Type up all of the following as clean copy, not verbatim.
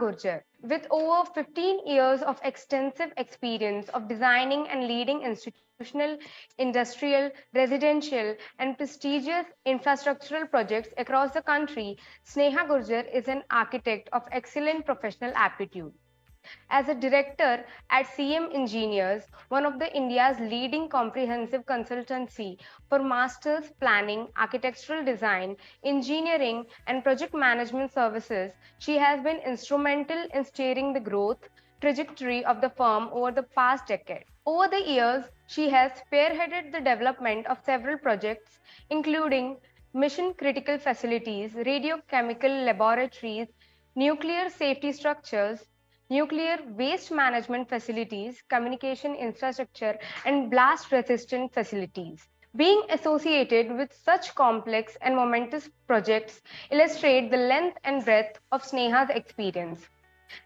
Gurjar. With over 15 years of extensive experience of designing and leading institutional, industrial, residential, and prestigious infrastructural projects across the country, Sneha Gurjar is an architect of excellent professional aptitude. As a director at CEM Engineers, one of the India's leading comprehensive consultancy for masters planning, architectural design, engineering, and project management services, she has been instrumental in steering the growth trajectory of the firm over the past decade. Over the years, she has spearheaded the development of several projects, including mission critical facilities, radiochemical laboratories, nuclear safety structures, nuclear waste management facilities, communication infrastructure, and blast resistant facilities. Being associated with such complex and momentous projects illustrate the length and breadth of Sneha's experience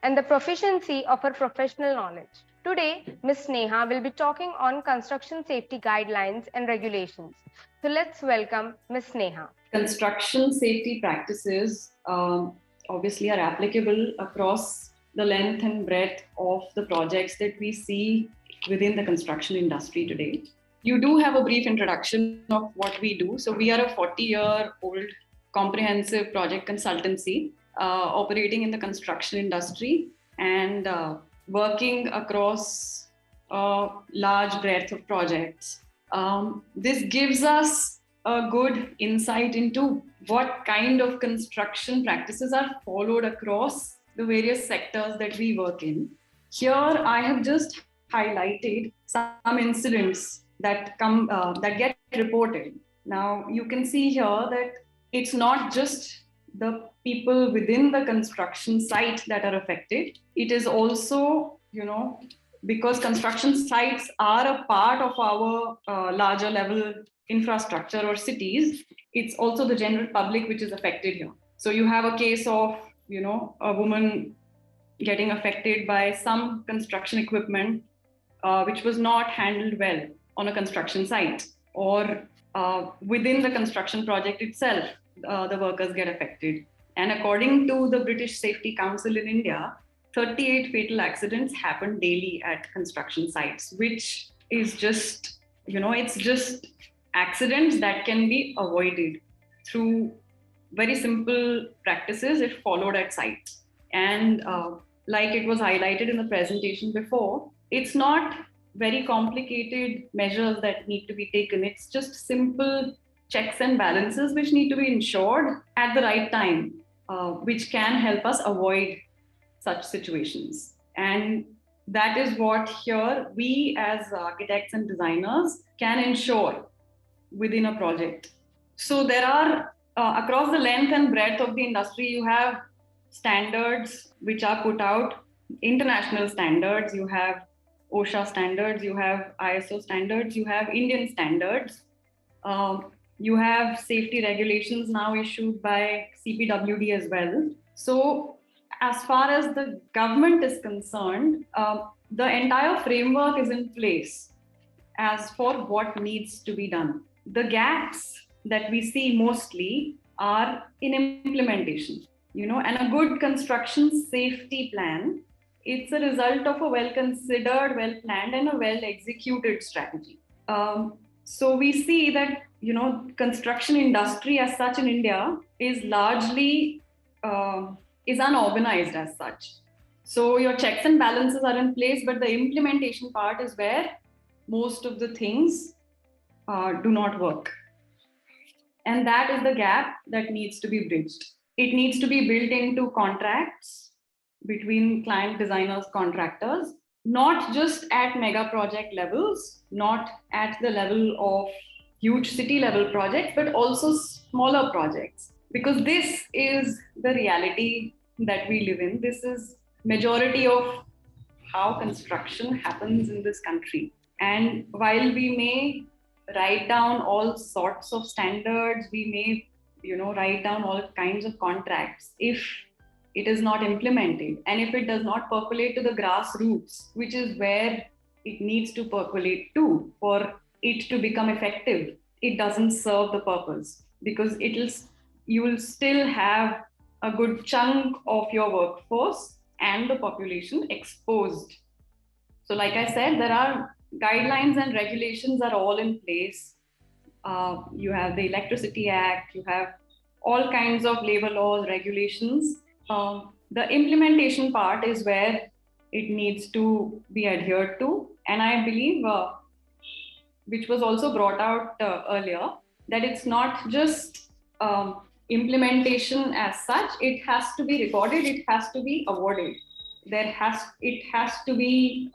and the proficiency of her professional knowledge. Today, Ms. Sneha will be talking on construction safety guidelines and regulations. So let's welcome Ms. Sneha. Construction safety practices obviously are applicable across the length and breadth of the projects that we see within the construction industry today. You do have a brief introduction of what we do. So we are a 40-year-old comprehensive project consultancy operating in the construction industry and working across a large breadth of projects. This gives us a good insight into what kind of construction practices are followed across the various sectors that we work in. Here, I have just highlighted some incidents that get reported. Now, you can see here that it's not just the people within the construction site that are affected. It is also, because construction sites are a part of our larger level infrastructure or cities, it's also the general public which is affected here. So you have a case of a woman getting affected by some construction equipment which was not handled well on a construction site, or within the construction project itself, the workers get affected. And according to the British Safety Council in India, 38 fatal accidents happen daily at construction sites, which is just, it's just accidents that can be avoided through very simple practices if followed at sites. And like it was highlighted in the presentation before, it's not very complicated measures that need to be taken. It's just simple checks and balances which need to be ensured at the right time, which can help us avoid such situations. And that is what here we as architects and designers can ensure within a project. So there are across the length and breadth of the industry, you have standards which are put out, international standards, you have OSHA standards, you have ISO standards, you have Indian standards, you have safety regulations now issued by CPWD as well. So as far as the government is concerned, the entire framework is in place as for what needs to be done. The gaps that we see mostly are in implementation, and a good construction safety plan, it's a result of a well-considered, well-planned, and a well-executed strategy. So we see that, construction industry as such in India is largely is unorganized as such. So your checks and balances are in place, but the implementation part is where most of the things do not work. And that is the gap that needs to be bridged. It needs to be built into contracts between client, designers, contractors, not just at mega project levels, not at the level of huge city level projects, but also smaller projects. Because this is the reality that we live in. This is majority of how construction happens in this country. And while we may write down all sorts of standards, we may write down all kinds of contracts, if it is not implemented and if it does not percolate to the grassroots, which is where it needs to percolate to for it to become effective, it doesn't serve the purpose, because you will still have a good chunk of your workforce and the population exposed. So like I said, there are guidelines and regulations are all in place. You have the Electricity Act, you have all kinds of labor laws, regulations. The implementation part is where it needs to be adhered to. And I believe, which was also brought out earlier, that it's not just implementation as such, it has to be recorded, it has to be awarded. It has to be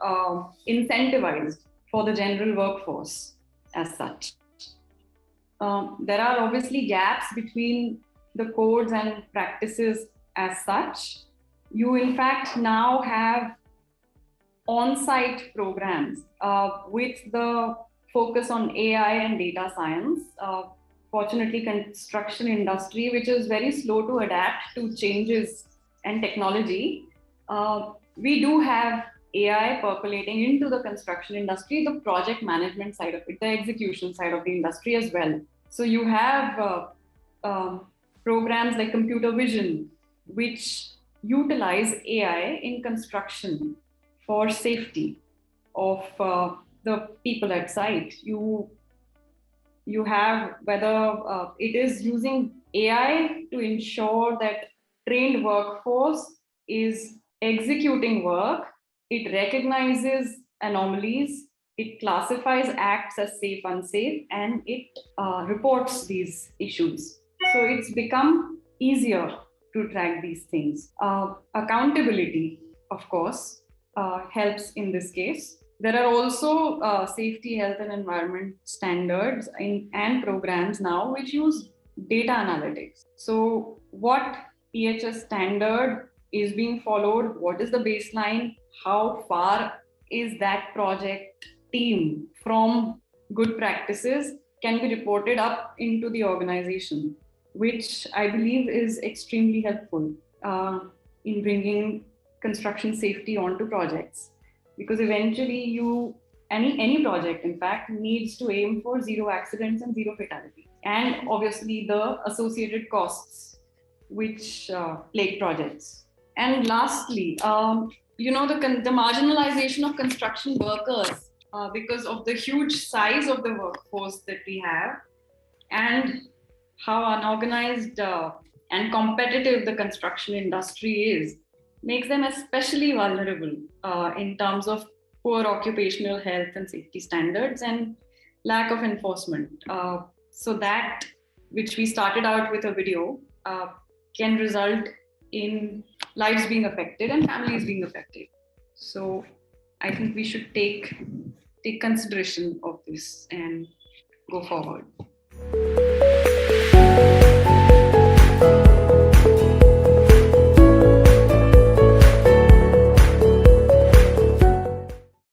incentivized for the general workforce as such. There are obviously gaps between the codes and practices as such. You in fact now have on-site programs with the focus on AI and data science. Fortunately, construction industry, which is very slow to adapt to changes and technology, we do have AI percolating into the construction industry, the project management side of it, the execution side of the industry as well. So you have programs like computer vision, which utilize AI in construction for safety of the people at site. You have whether it is using AI to ensure that trained workforce is executing work, it recognizes anomalies, it classifies acts as safe, unsafe, and it reports these issues. So it's become easier to track these things. Accountability, of course, helps in this case. There are also safety, health, and environment standards and programs now which use data analytics. So, what EHS standard is being followed? What is the baseline? How far is that project team from good practices can be reported up into the organization, which I believe is extremely helpful in bringing construction safety onto projects. Because eventually any project in fact needs to aim for zero accidents and zero fatality, and obviously the associated costs which plague projects. And lastly, the marginalization of construction workers because of the huge size of the workforce that we have, and how unorganized and competitive the construction industry is, makes them especially vulnerable in terms of poor occupational health and safety standards and lack of enforcement. So that, which we started out with a video, can result in lives being affected and families being affected. So I think we should take consideration of this and go forward.